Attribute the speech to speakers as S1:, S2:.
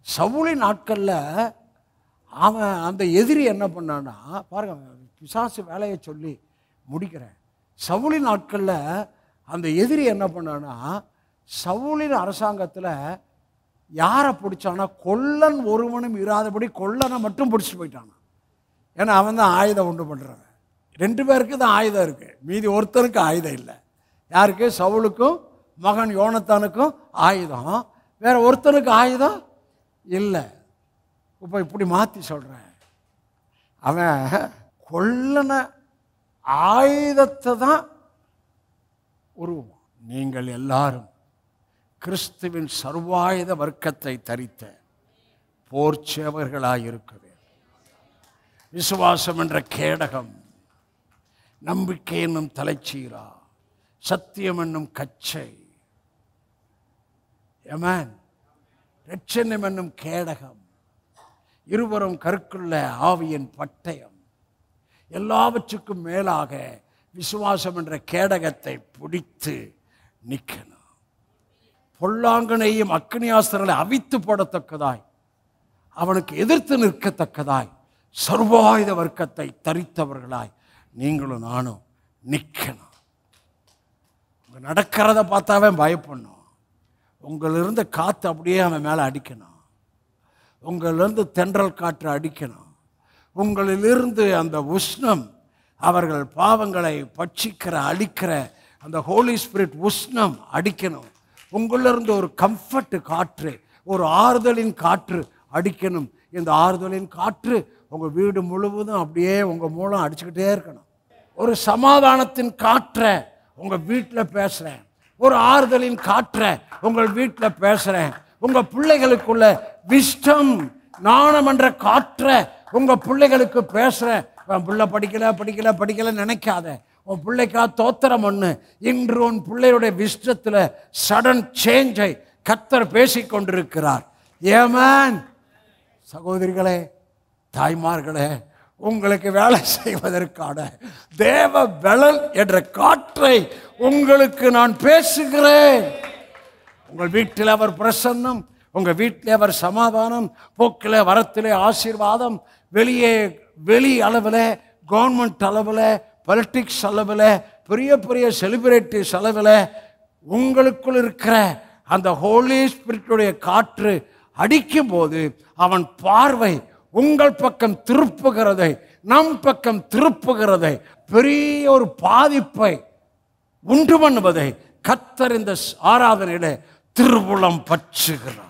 S1: சவுலின் நாட்களில் அவன் அந்த எதிரி என்ன பண்ணான்னா, பாருங்க, பிசாசு வேலையை சொல்லி முடிக்கிறேன். சவுலின் நாட்களில் அந்த எதிரி என்ன பண்ணான்னா, சவுலின் அரசாங்கத்தில் யாரை பிடிச்சானா, கொல்லன் ஒருவனும் இராதபடி கொல்லனை மட்டும் பிடிச்சிட்டு போயிட்டானா. ஏன்னா அவன் தான் ஆயுதம் உண்டு பண்ணுறவன். 2 பேருக்கு தான் ஆயுதம் இருக்குது, மீதி ஒருத்தருக்கு ஆயுதம் இல்லை. யாருக்கு? சவுலுக்கும் மகன் யோனத்தானுக்கும் ஆயுதம், வேற ஒருத்தனுக்கு ஆயுதம் இல்லை. இப்போ இப்படி மாற்றி சொல்கிறேன், அவன் கொல்லனை ஆயுதத்தை தான் உருவான். நீங்கள் எல்லாரும் கிறிஸ்துவின் சர்வாயுத வர்க்கத்தை தரித்த போர்ச்சேவர்களாயிருக்க வேண்டும். விசுவாசம் என்ற கேடகம், நம்பிக்கை என்னும் தலைச்சீரா, சத்தியம் என்னும் கச்சை, ஆமென், இரட்சண்யம் என்னும் கேடகம், இருவரும் கருக்குள்ள ஆவியின் பட்டயம், எல்லாவற்றுக்கும் மேலாக விசுவாசம் என்ற கேடகத்தை பிடித்து நிற்கணும். பொல்லாங்கனையும் அக்கினியாஸ்திரங்களை அவித்து போடத்தக்கதாய், அவனுக்கு எதிர்த்து நிற்கத்தக்கதாய் சர்வாயுத வர்க்கத்தை தரித்தவர்களாய் நீங்களும் நானும் நிற்கணும். நடக்கிறத பார்த்தாவே பயப்படணும். உங்களிலிருந்து காற்று அப்படியே அவன் மேலே அடிக்கணும். உங்களிலிருந்து தென்றல் காற்று அடிக்கணும். உங்களிலிருந்து அந்த உஷ்ணம், அவர்கள் பாவங்களை பட்சிக்கிற அழிக்கிற அந்த ஹோலி ஸ்பிரிட் உஷ்ணம் அடிக்கணும். உங்களிலிருந்து ஒரு கம்ஃபர்ட் காற்று, ஒரு ஆறுதலின் காற்று அடிக்கணும். இந்த ஆறுதலின் காற்று உங்கள் வீடு முழுவதும் அப்படியே உங்கள் மூலம் அடிச்சுக்கிட்டே இருக்கணும். ஒரு சமாதானத்தின் காற்றை உங்கள் வீட்டில் பேசுகிறேன், ஒரு ஆறுதலின் காற்றை உங்கள் வீட்டில் பேசுகிறேன். உங்கள் பிள்ளைகளுக்குள்ள விஸ்டம், ஞானம் என்ற காற்றை உங்கள் பிள்ளைகளுக்கு பேசுகிறேன். உன் பிள்ளை படிக்கலை நினைக்காத. உன் பிள்ளைக்கா தோத்திரம் ஒன்று. இன்று உன் பிள்ளையுடைய விஸ்டத்தில் சடன் சேஞ்சை கர்த்தர் பேசிக்கொண்டிருக்கிறார். ஆமென். சகோதரிகளே, தாய்மார்களே, உங்களுக்கு வேலை செய்வதற்கான தேவ பலன் என்ற காற்றை உங்களுக்கு நான் பேசுகிறேன். உங்கள் வீட்டில் அவர் பிரசன்னம், உங்கள் வீட்டில் அவர் சமாதானம், போக்கில் வரத்திலே ஆசீர்வாதம், வெளி அளவில், கவர்மெண்ட் அளவில், பொலிட்டிக்ஸ் அளவில், பெரிய பெரிய செலிபிரிட்டிஸ் அளவில் உங்களுக்குள் இருக்கிற அந்த ஹோலி ஸ்பிரிட்டுடைய காற்று அடிக்கும் போது அவன் பார்வை உங்கள் பக்கம் திருப்புகிறதை, நம் பக்கம் திருப்புகிறதை, பெரிய ஒரு பாதிப்பை உண்டு பண்ணுவதை கர்த்தர் இந்த ஆராதனையிலே திருவுளம் பற்றுகிறார்.